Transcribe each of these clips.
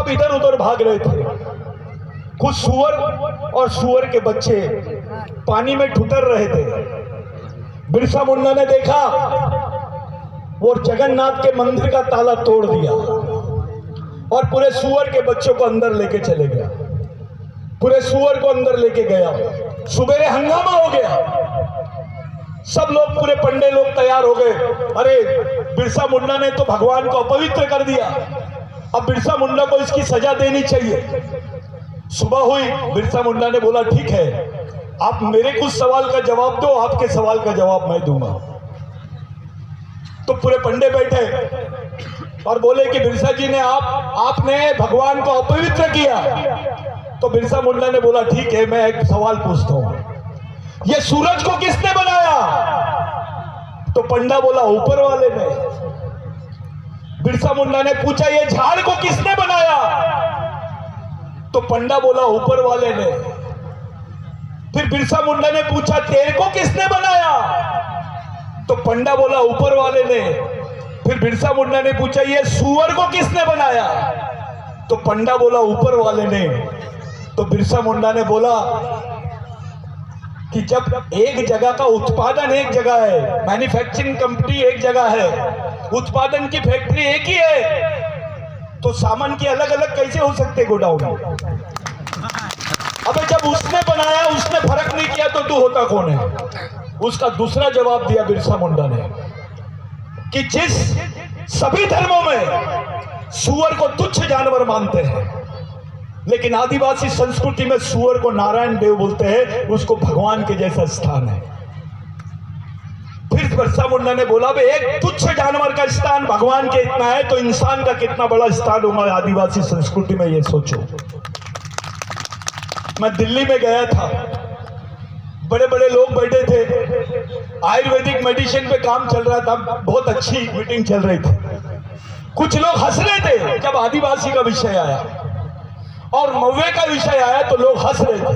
सब इधर उधर भाग रहे थे। कुछ सूअर और सूअर के बच्चे पानी में ठुकर रहे थे। बिरसा मुंडा ने देखा, वो जगन्नाथ के मंदिर का ताला तोड़ दिया और पूरे सूअर के बच्चों को अंदर लेके चले गया। पूरे सूअर को अंदर लेके गया। सुबेरे हंगामा हो गया। सब लोग, पूरे पंडे लोग तैयार हो गए। अरे बिरसा मुंडा ने तो भगवान को अपवित्र कर दिया, अब बिरसा मुंडा को इसकी सजा देनी चाहिए। सुबह हुई, बिरसा मुंडा ने बोला ठीक है, आप मेरे कुछ सवाल का जवाब दो, आपके सवाल का जवाब मैं दूंगा। तो पूरे पंडे बैठे और बोले कि बिरसा जी ने आपने भगवान को अपवित्र किया। तो बिरसा मुंडा ने बोला ठीक है, मैं एक सवाल पूछता हूं, ये सूरज को किसने बनाया? तो पंडा बोला ऊपर वाले ने। बिरसा मुंडा ने पूछा ये झाड़ को किसने बनाया? तो पंडा बोला ऊपर वाले ने। फिर बिरसा मुंडा ने पूछा तेरे को किसने बनाया? तो पंडा बोला ऊपर वाले ने। फिर बिरसा मुंडा ने पूछा ये सूअर को किसने बनाया? तो पंडा बोला ऊपर वाले ने। तो बिरसा मुंडा ने बोला कि जब एक जगह का उत्पादन एक जगह है, मैन्युफैक्चरिंग कंपनी एक जगह है, उत्पादन की फैक्ट्री एक ही है, तो सामान की अलग अलग कैसे हो सकते गोडाउन? अबे जब उसने बनाया, उसने फर्क नहीं किया तो तू होता कौन है? उसका दूसरा जवाब दिया बिरसा मुंडा ने कि जिस सभी धर्मों में सूअर को तुच्छ जानवर मानते हैं, लेकिन आदिवासी संस्कृति में सूअर को नारायण देव बोलते हैं, उसको भगवान के जैसा स्थान है। फिर बिरसा मुंडा ने बोला भाई एक तुच्छ जानवर का स्थान भगवान के इतना है, तो इंसान का कितना बड़ा स्थान होगा आदिवासी संस्कृति में, ये सोचो। मैं दिल्ली में गया था, बड़े बड़े लोग बैठे थे, आयुर्वेदिक मेडिसिन पे काम चल रहा था, बहुत अच्छी मीटिंग चल रही थी। कुछ लोग हंस रहे थे जब आदिवासी का विषय आया और मव्वे का विषय आया तो लोग हंस रहे थे।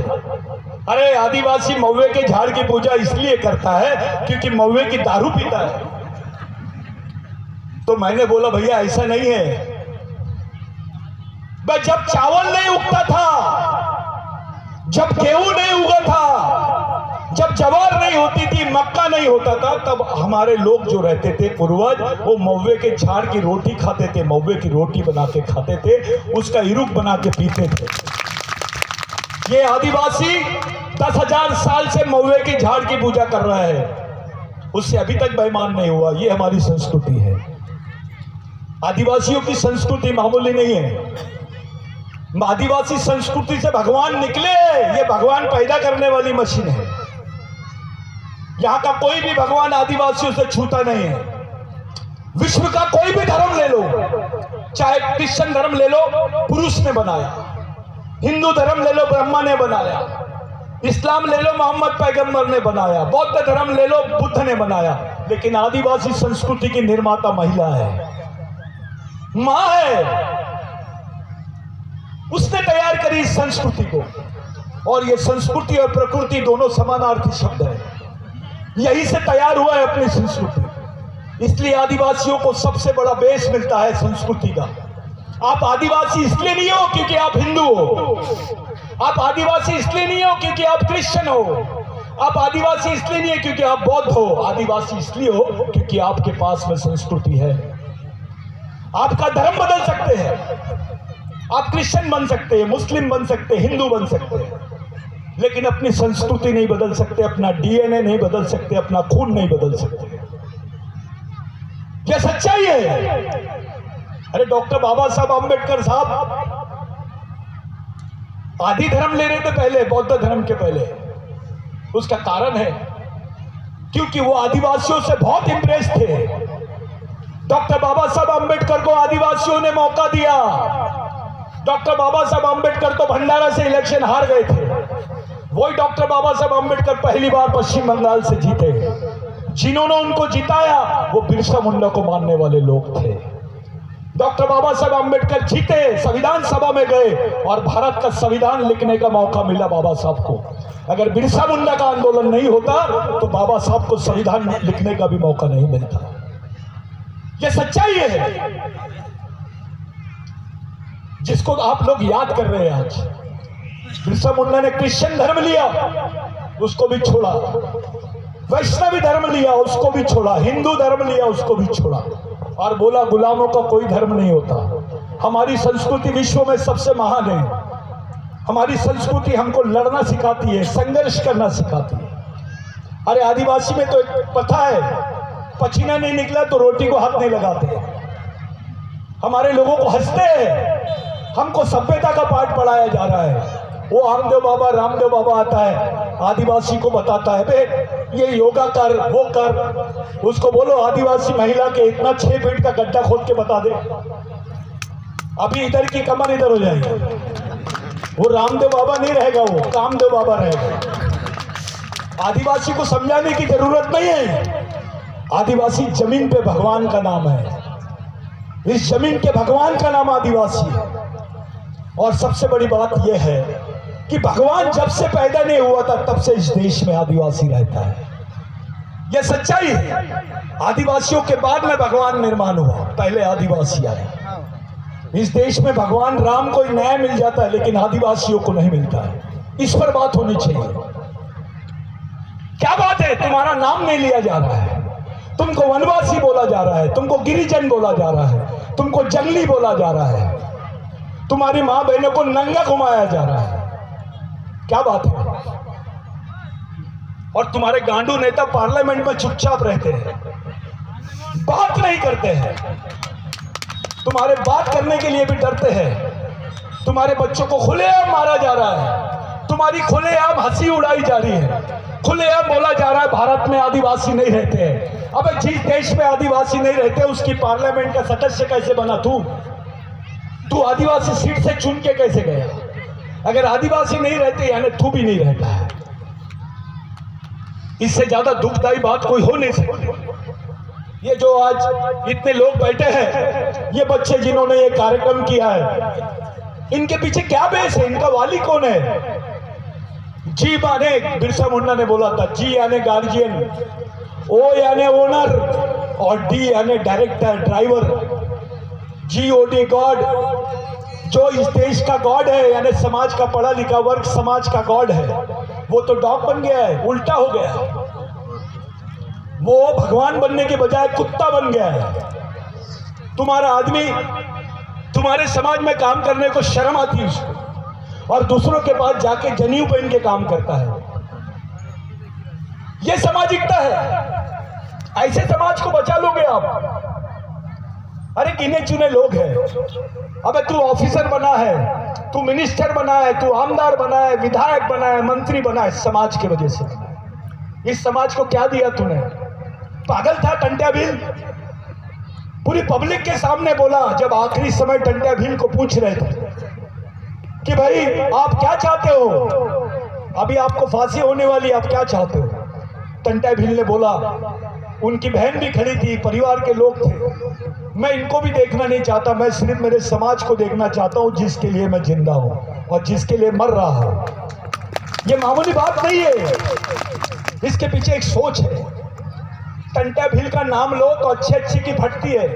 अरे आदिवासी मव्वे के झाड़ की पूजा इसलिए करता है क्योंकि मव्वे की दारू पीता है। तो मैंने बोला भैया ऐसा नहीं है। जब चावल नहीं उगता था, जब गेहूं नहीं उगा था, जब जवार नहीं होती थी, मक्का नहीं होता था, तब हमारे लोग जो रहते थे पूर्वज, वो मव्वे के झाड़ की रोटी खाते थे, मव्वे की रोटी बना के खाते थे, उसका इरुक बना के पीते थे। ये आदिवासी 10,000 साल से मव्वे के झाड़ की पूजा कर रहा है, उससे अभी तक बेईमान नहीं हुआ। ये हमारी संस्कृति है। आदिवासियों की संस्कृति मामूली नहीं है। आदिवासी संस्कृति से भगवान निकले, ये भगवान पैदा करने वाली मशीन है। यहां का कोई भी भगवान आदिवासियों से छूता नहीं है। विश्व का कोई भी धर्म ले लो, चाहे क्रिश्चियन धर्म ले लो, पुरुष ने बनाया, हिंदू धर्म ले लो, ब्रह्मा ने बनाया, इस्लाम ले लो, मोहम्मद पैगंबर ने बनाया, बौद्ध धर्म ले लो, बुद्ध ने बनाया, लेकिन आदिवासी संस्कृति की निर्माता महिला है, मां है। उसने तैयार करी इस संस्कृति को, और ये संस्कृति और प्रकृति दोनों समानार्थी शब्द है। यही से तैयार हुआ है अपनी संस्कृति। इसलिए आदिवासियों को सबसे बड़ा बेस मिलता है संस्कृति का। आप आदिवासी इसलिए नहीं हो क्योंकि आप हिंदू हो, आप आदिवासी इसलिए नहीं हो क्योंकि आप क्रिश्चियन हो, आप आदिवासी इसलिए नहीं है क्योंकि आप बौद्ध हो, आदिवासी इसलिए हो क्योंकि आपके पास में संस्कृति है। आपका धर्म बदल सकते हैं, आप क्रिश्चियन बन सकते हैं, मुस्लिम बन सकते हैं, हिंदू बन सकते हैं, लेकिन अपनी संस्कृति नहीं बदल सकते, अपना डीएनए नहीं बदल सकते, अपना खून नहीं बदल सकते। क्या सच्चाई है? अरे डॉक्टर बाबा साहब आंबेडकर साहब आदि धर्म ले रहे थे पहले, बौद्ध धर्म के पहले। उसका कारण है क्योंकि वो आदिवासियों से बहुत इंप्रेस थे। डॉक्टर बाबा साहब आंबेडकर को आदिवासियों ने मौका दिया। डॉक्टर बाबा साहब आंबेडकर तो भंडारा से इलेक्शन हार गए थे, वही डॉक्टर बाबा साहब आंबेडकर पहली बार पश्चिम बंगाल से जीते। जिन्होंने उनको जिताया वो बिरसा मुंडा को मानने वाले लोग थे। डॉक्टर बाबा साहब आंबेडकर जीते, संविधान सभा में गए और भारत का संविधान लिखने का मौका मिला बाबा साहब को। अगर बिरसा मुंडा का आंदोलन नहीं होता तो बाबा साहब को संविधान लिखने का भी मौका नहीं मिलता। यह सच्चाई है। जिसको आप लोग याद कर रहे हैं आज। बिरसा मुंडा ने क्रिश्चियन धर्म लिया, उसको भी छोड़ा, वैष्णवी धर्म लिया, उसको भी छोड़ा, हिंदू धर्म लिया, उसको भी छोड़ा, और बोला गुलामों का कोई धर्म नहीं होता। हमारी संस्कृति विश्व में सबसे महान है। हमारी संस्कृति हमको लड़ना सिखाती है, संघर्ष करना सिखाती है। अरे आदिवासी में तो एक प्रथा है, पसीना नहीं निकला तो रोटी को हाथ नहीं लगाते। हमारे लोगों को हंसते हैं, हमको सभ्यता का पाठ पढ़ाया जा रहा है। वो आमदेव बाबा, रामदेव बाबा आता है, आदिवासी को बताता है, बे ये योगा कर, वो कर। उसको बोलो आदिवासी महिला के इतना 6 फीट का गड्ढा खोद के बता दे, अभी इधर की कमर इधर हो जाएगी। वो रामदेव बाबा नहीं रहेगा, वो कामदेव बाबा रहेगा। आदिवासी को समझाने की जरूरत नहीं है। आदिवासी जमीन पे भगवान का नाम है, इस जमीन के भगवान का नाम आदिवासी है। और सबसे बड़ी बात यह है कि भगवान जब से पैदा नहीं हुआ था तब से इस देश में आदिवासी रहता है। यह सच्चाई है। आदिवासियों के बाद में भगवान निर्माण हुआ, पहले आदिवासी आए। इस देश में भगवान राम को न्याय मिल जाता है, लेकिन आदिवासियों को नहीं मिलता है। इस पर बात होनी चाहिए। क्या बात है, तुम्हारा नाम नहीं लिया जा रहा है, तुमको वनवासी बोला जा रहा है, तुमको गिरिजन बोला जा रहा है, तुमको जंगली बोला जा रहा है, तुम्हारी मां बहनों को नंगा घुमाया जा रहा है। क्या बात है? और तुम्हारे गांडू नेता पार्लियामेंट में चुपचाप रहते हैं, बात नहीं करते हैं। तुम्हारे बात करने के लिए भी डरते हैं। तुम्हारे बच्चों को खुलेआम मारा जा रहा है, तुम्हारी खुलेआम हंसी उड़ाई जा रही है, खुलेआम बोला जा रहा है भारत में आदिवासी नहीं रहते हैं। अबे जिस देश में आदिवासी नहीं रहते उसकी पार्लियामेंट का सदस्य कैसे बना तू आदिवासी सीट से चुन के कैसे गया? अगर आदिवासी नहीं रहते यानी तू भी नहीं रहता है। इससे ज्यादा दुखदायी बात कोई हो नहीं सकती। ये जो आज इतने लोग बैठे हैं, ये बच्चे जिन्होंने ये कार्यक्रम किया है, इनके पीछे क्या बेस है? इनका वाली कौन है? जी माने बिरसा मुंडा ने बोला था, जी यानी गार्जियन, ओ यानी ओनर, और डी यानी डायरेक्टर, ड्राइवर। GOD गॉड, जो इस देश का गॉड है, यानी समाज का पढ़ा लिखा वर्ग समाज का गॉड है, वो तो डॉग बन गया है, उल्टा हो गया है। वो भगवान बनने के बजाय कुत्ता बन गया है। तुम्हारा आदमी तुम्हारे समाज में काम करने को शर्म आती है उसको, और दूसरों के पास जाके जनेऊ पहन के काम करता है। यह सामाजिकता है। ऐसे समाज को बचा लोगे आप? अरे गिने चुने लोग हैं। अबे तू ऑफिसर बना है, तू मिनिस्टर बना है, तू आमदार बना है, विधायक बना है, मंत्री बना है, समाज की वजह से। इस समाज को क्या दिया तूने? पागल था टंट्या भील? पूरी पब्लिक के सामने बोला, जब आखिरी समय टंट्या भील को पूछ रहे थे कि भाई आप क्या चाहते हो, अभी आपको फांसी होने वाली, आप क्या चाहते हो? टंट्या भील ने बोला, उनकी बहन भी खड़ी थी, परिवार के लोग थे, मैं इनको भी देखना नहीं चाहता, मैं सिर्फ मेरे समाज को देखना चाहता हूं जिसके लिए मैं जिंदा हूं और जिसके लिए मर रहा हूं। ये मामूली बात नहीं है, इसके पीछे एक सोच है। टंट्या भील का नाम लो तो अच्छी की फटती है,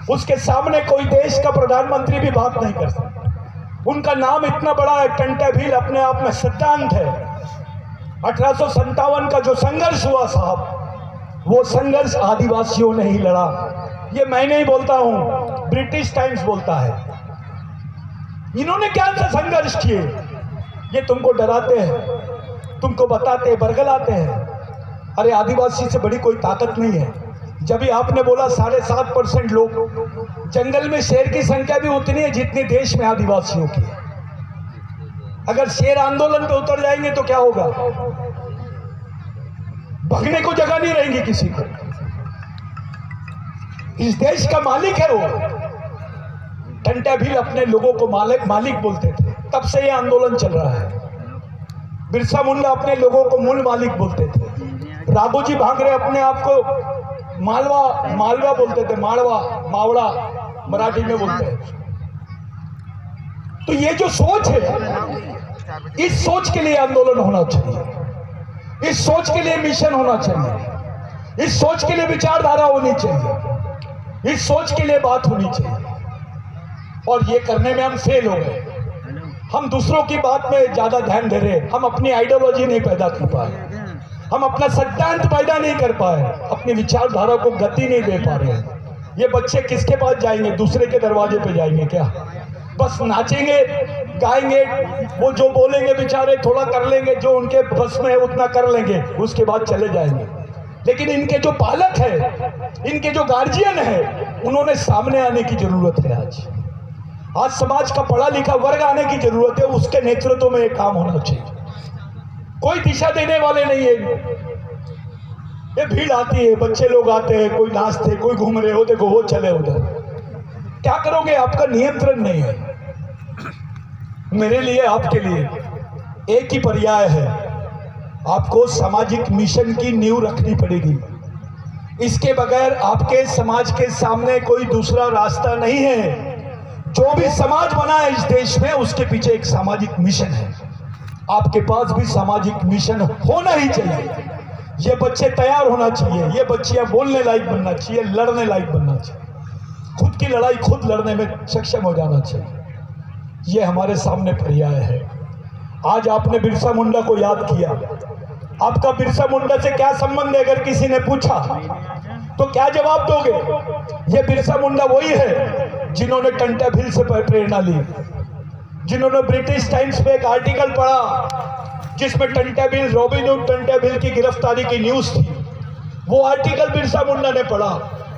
उसके सामने कोई देश का प्रधानमंत्री भी बात नहीं कर सकता। उनका नाम इतना बड़ा है, टंट्या भील अपने आप में सिद्धांत है। 1857 का जो संघर्ष हुआ साहब, वो संघर्ष आदिवासियों ने ही लड़ा। ये मैं नहीं बोलता हूं, ब्रिटिश टाइम्स बोलता है। इन्होंने क्या संघर्ष किए? ये तुमको डराते हैं, तुमको बताते हैं, बरगलाते हैं। अरे आदिवासी से बड़ी कोई ताकत नहीं है। जब भी आपने बोला 7.5% लोग, जंगल में शेर की संख्या भी उतनी है जितनी देश में आदिवासियों की। अगर शेर आंदोलन पे उतर जाएंगे तो क्या होगा? भगने को जगह नहीं रहेगी किसी को। इस देश का मालिक है वो। टंट्या भील अपने लोगों को मालिक बोलते थे, तब से ये आंदोलन चल रहा है। बिरसा मुंडा अपने लोगों को मूल मालिक बोलते थे। राघोजी भांगरे अपने आप को मालवा बोलते थे, मावड़ा मराठी में बोलते हैं। तो ये जो सोच है, इस सोच के लिए आंदोलन होना चाहिए, इस सोच के लिए मिशन होना चाहिए, इस सोच के लिए विचारधारा होनी चाहिए, इस सोच के लिए बात होनी चाहिए। और ये करने में हम फेल हो गए। हम दूसरों की बात में ज्यादा ध्यान दे रहे, हम अपनी आइडियोलॉजी नहीं पैदा कर पाए, हम अपना सिद्धांत पैदा नहीं कर पाए, अपनी विचारधारा को गति नहीं दे पा रहे हैं। ये बच्चे किसके पास जाएंगे? दूसरे के दरवाजे पे जाएंगे क्या? बस नाचेंगे गाएंगे, वो जो बोलेंगे बेचारे थोड़ा कर लेंगे, जो उनके बस में है उतना कर लेंगे, उसके बाद चले जाएंगे। लेकिन इनके जो पालक है, इनके जो गार्जियन है, उन्होंने सामने आने की जरूरत है। आज समाज का पढ़ा लिखा वर्ग आने की जरूरत है, उसके नेतृत्व में ये काम होना चाहिए। कोई दिशा देने वाले नहीं है। ये भीड़ आती है, बच्चे लोग आते हैं, कोई नाचते, कोई घूम रहे हो, देखो वो चले उधर, क्या करोगे? आपका नियंत्रण नहीं है। मेरे लिए आपके लिए एक ही पर्याय है, आपको सामाजिक मिशन की नींव रखनी पड़ेगी। इसके बगैर आपके समाज के सामने कोई दूसरा रास्ता नहीं है। जो भी समाज बना है इस देश में, उसके पीछे एक सामाजिक मिशन है। आपके पास भी सामाजिक मिशन होना ही चाहिए। ये बच्चे तैयार होना चाहिए, ये बच्चियां बोलने लायक बनना चाहिए, लड़ने लायक बनना चाहिए, खुद की लड़ाई खुद लड़ने में सक्षम हो जाना चाहिए। ये हमारे सामने पर्याय है। आज आपने बिरसा मुंडा को याद किया, आपका बिरसा मुंडा से क्या संबंध है? अगर किसी ने पूछा तो क्या जवाब दोगे? ये बिरसा मुंडा वही है जिन्होंने टंटा भील से प्रेरणा ली, जिन्होंने ब्रिटिश टाइम्स में एक आर्टिकल पढ़ा जिसमें टंटा भील, रॉबिन हुड टंटा भील की गिरफ्तारी की न्यूज थी। वो आर्टिकल बिरसा मुंडा ने पढ़ा,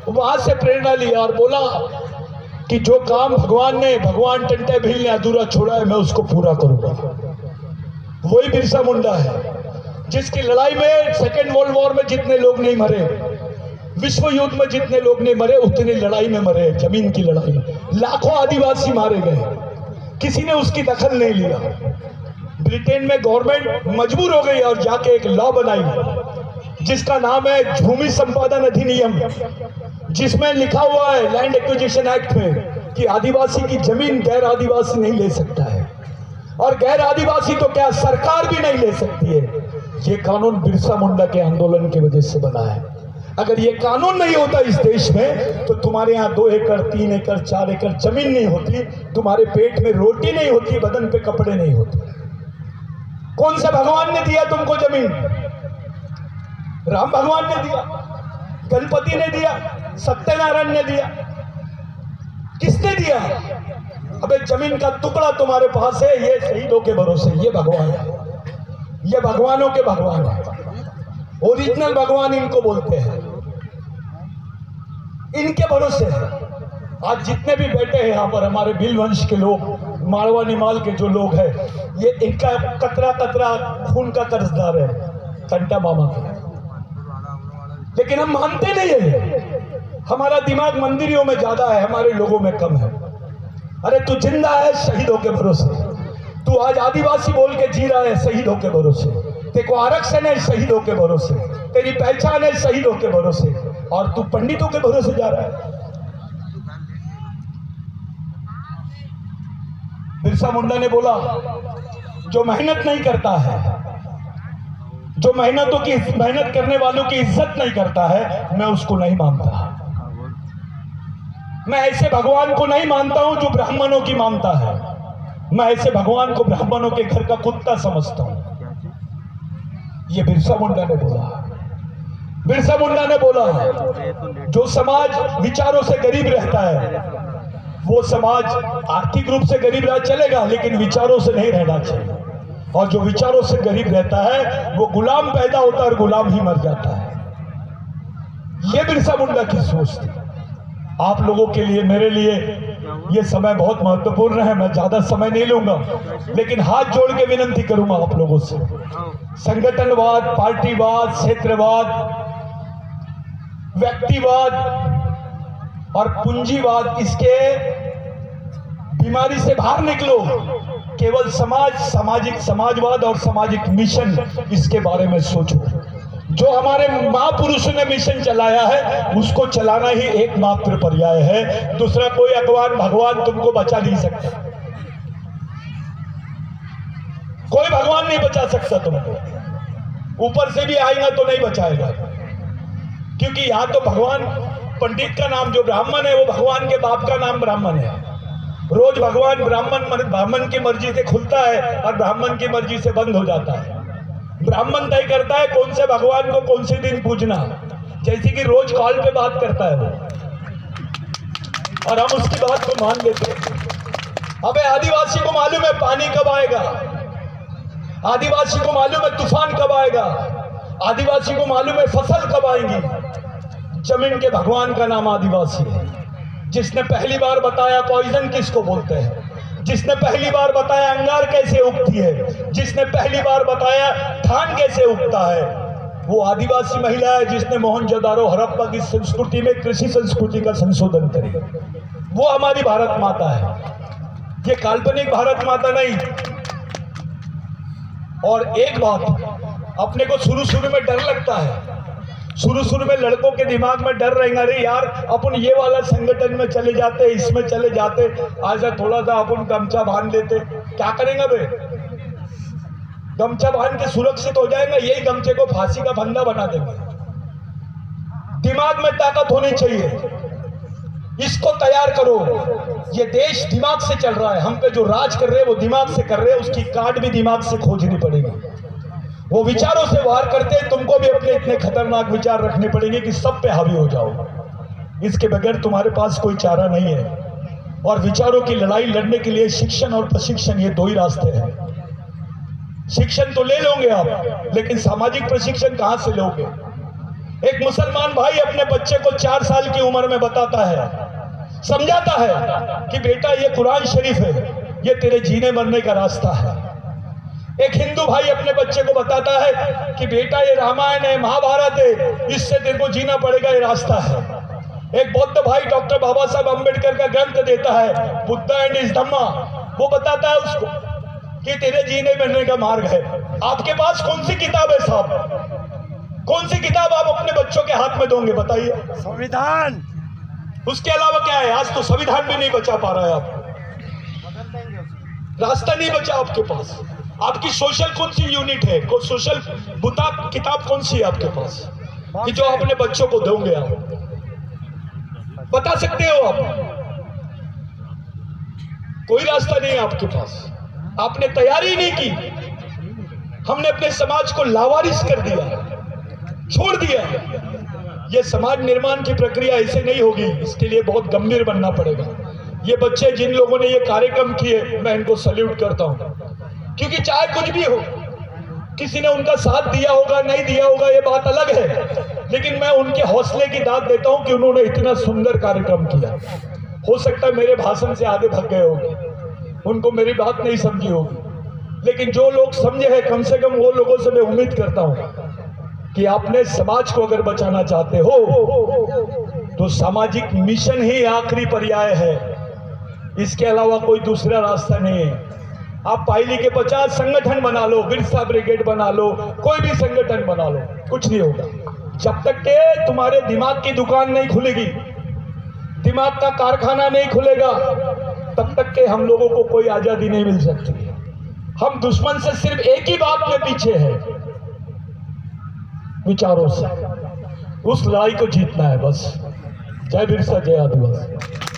वहां से प्रेरणा ली और बोला कि जो काम भगवान टंटा भील ने अधूरा छोड़ा है, मैं उसको पूरा करूंगा। वही बिरसा मुंडा है जिसकी लड़ाई में सेकेंड वर्ल्ड वॉर में जितने लोग नहीं मरे, विश्व युद्ध में जितने लोग नहीं मरे, उतनी लड़ाई में मरे। जमीन की लड़ाई में लाखों आदिवासी मारे गए, किसी ने उसकी दखल नहीं लिया। ब्रिटेन में गवर्नमेंट मजबूर हो गई और जाके एक लॉ बनाई जिसका नाम है भूमि संपादन अधिनियम, जिसमें लिखा हुआ है लैंड एक्विजिशन एक्ट में कि आदिवासी की जमीन गैर आदिवासी नहीं ले सकता है, और गैर आदिवासी तो क्या सरकार भी नहीं ले सकती है। ये कानून बिरसा मुंडा के आंदोलन की वजह से बना है। अगर ये कानून नहीं होता इस देश में तो तुम्हारे यहाँ 2 एकड़ 3 एकड़ 4 एकड़ जमीन नहीं होती, तुम्हारे पेट में रोटी नहीं होती, बदन पे कपड़े नहीं होते। कौन सा भगवान ने दिया तुमको जमीन? राम भगवान ने दिया, गणपति ने दिया, सत्यनारायण ने दिया, किसने दिया? अबे जमीन का टुकड़ा तुम्हारे पास है, ये शहीदों के भरोसे, ये भगवान है, ये भगवानों के भगवान है। ओरिजिनल भगवान इनको बोलते हैं, इनके भरोसे है। आज जितने भी बैठे हैं यहाँ पर हमारे भील वंश के लोग, मारवा निमाल के जो लोग हैं, ये इनका कतरा कतरा खून का कर्जदार है टंटा मामा के। लेकिन हम मानते नहीं है, हमारा दिमाग मंदिरों में ज्यादा है, हमारे लोगों में कम है। अरे तू जिंदा है शहीदों के भरोसे, तू आज आदिवासी बोल के जी रहा है शहीदों के भरोसे, तेको आरक्षण है शहीदों के भरोसे, तेरी पहचान है शहीदों के भरोसे, और तू पंडितों के भरोसे जा रहा है। बिरसा मुंडा ने बोला, जो मेहनत नहीं करता है, जो मेहनत करने वालों की इज्जत नहीं करता है, मैं उसको नहीं मानता। मैं ऐसे भगवान को नहीं मानता हूं जो ब्राह्मणों की मानता है। मैं ऐसे भगवान को ब्राह्मणों के घर का कुत्ता समझता हूं। ये बिरसा मुंडा ने बोला। बिरसा मुंडा ने बोला, जो समाज विचारों से गरीब रहता है, वो समाज आर्थिक रूप से गरीब रह चलेगा, लेकिन विचारों से नहीं रहना चाहिए। और जो विचारों से गरीब रहता है, वो गुलाम पैदा होता है और गुलाम ही मर जाता है। ये बिरसा मुंडा की सोच थी। आप लोगों के लिए, मेरे लिए ये समय बहुत महत्वपूर्ण है। मैं ज्यादा समय नहीं लूंगा, लेकिन हाथ जोड़ के विनती करूंगा आप लोगों से, संगठनवाद, पार्टीवाद, क्षेत्रवाद, व्यक्तिवाद और पूंजीवाद, इसके बीमारी से बाहर निकलो। केवल समाजवाद और सामाजिक मिशन, इसके बारे में सोचो। जो हमारे महापुरुषों ने मिशन चलाया है, उसको चलाना ही एकमात्र पर्याय है। दूसरा कोई भगवान तुमको बचा नहीं सकता। कोई भगवान नहीं बचा सकता तुमको। ऊपर से भी आएगा तो नहीं बचाएगा, क्योंकि यहाँ तो भगवान, पंडित का नाम जो ब्राह्मण है, वो भगवान के बाप का नाम ब्राह्मण है। रोज भगवान ब्राह्मण की मर्जी से खुलता है और ब्राह्मण की मर्जी से बंद हो जाता है। ब्राह्मण तय करता है कौन से भगवान को कौन से दिन पूजना, जैसे कि रोज कॉल पे बात करता है वो, और हम उसकी बात को मान लेते हैं। अबे आदिवासी को मालूम है पानी कब आएगा, आदिवासी को मालूम है तूफान कब आएगा, आदिवासी को मालूम है फसल कब आएंगी। जमीन के भगवान का नाम आदिवासी है, जिसने पहली बार बताया पॉइजन किसको बोलते हैं, जिसने पहली बार बताया अंगार कैसे उगती है, जिसने पहली बार बताया धान कैसे उगता है, वो आदिवासी महिला है जिसने मोहनजोदारो हड़प्पा की संस्कृति में कृषि संस्कृति का संशोधन करी। वो हमारी भारत माता है, ये काल्पनिक भारत माता नहीं। और एक बात, अपने को शुरू में डर लगता है, शुरू में लड़कों के दिमाग में डर रहेगा, अरे यार अपन ये वाला संगठन में चले जाते, इसमें चले जाते, आज थोड़ा सा अपन गमछा बांध लेते, क्या करेंगे बे, गमछा बांध के सुरक्षित हो जाएगा, यही गमछे को फांसी का फंदा बना देंगे। दिमाग में ताकत होनी चाहिए, इसको तैयार करो। ये देश दिमाग से चल रहा है, हम पे जो राज कर रहे हैं वो दिमाग से कर रहे हैं, उसकी काट भी दिमाग से खोजनी पड़ेगी। वो विचारों से वार करते हैं, तुमको भी अपने इतने खतरनाक विचार रखने पड़ेंगे कि सब पे हावी हो जाओ। इसके बगैर तुम्हारे पास कोई चारा नहीं है। और विचारों की लड़ाई लड़ने के लिए शिक्षण और प्रशिक्षण, ये दो ही रास्ते हैं। शिक्षण तो ले लोगे आप, लेकिन सामाजिक प्रशिक्षण कहां से लोगे। एक मुसलमान भाई अपने बच्चे को 4 साल की उम्र में बताता है, समझाता है कि बेटा ये कुरान शरीफ है, ये तेरे जीने मरने का रास्ता है। एक हिंदू भाई अपने बच्चे को बताता है कि बेटा ये रामायण है, महाभारत है, इससे तेरे को जीना पड़ेगा, ये रास्ता है। एक बौद्ध भाई डॉक्टर बाबा साहब अम्बेडकर का ग्रंथ देता है, बुद्धा एंड हिज धम्मा, वो बताता है उसको कि तेरे जीने मरने का मार्ग है। आपके पास कौन सी किताब है साहब, कौन सी किताब आप अपने बच्चों के हाथ में दोगे, बताइए। संविधान, उसके अलावा क्या है। आज तो संविधान भी नहीं बचा पा रहा है, आपको रास्ता नहीं बचा आपके पास। आपकी सोशल कौन सी यूनिट है, सोशल किताब कौन सी है आपके पास कि जो अपने बच्चों को दोगे, आप बता सकते हो। आप कोई रास्ता नहीं है आपके पास, आपने तैयारी नहीं की। हमने अपने समाज को लावारिस कर दिया, छोड़ दिया। ये समाज निर्माण की प्रक्रिया ऐसे नहीं होगी, इसके लिए बहुत गंभीर बनना पड़ेगा। ये बच्चे जिन लोगों ने ये कार्यक्रम किए, मैं इनको सैल्यूट करता हूं, क्योंकि चाहे कुछ भी हो, किसी ने उनका साथ दिया होगा नहीं दिया होगा ये बात अलग है, लेकिन मैं उनके हौसले की दाद देता हूं कि उन्होंने इतना सुंदर कार्यक्रम किया। हो सकता है मेरे भाषण से आगे भाग गए होंगे, उनको मेरी बात नहीं समझी होगी, लेकिन जो लोग समझे हैं, कम से कम वो लोगों से मैं उम्मीद करता हूं कि आपने समाज को अगर बचाना चाहते हो तो सामाजिक मिशन ही आखिरी पर्याय है, इसके अलावा कोई दूसरा रास्ता नहीं है। आप पाइली के 50 संगठन बना लो, बिरसा ब्रिगेड बना लो, कोई भी संगठन बना लो, कुछ नहीं होगा जब तक के तुम्हारे दिमाग की दुकान नहीं खुलेगी, दिमाग का कारखाना नहीं खुलेगा, तब तक के हम लोगों को कोई आजादी नहीं मिल सकती। हम दुश्मन से सिर्फ एक ही बात में पीछे है, विचारों से। उस लड़ाई को जीतना है बस। जय बिरसा, जय आदिवासी।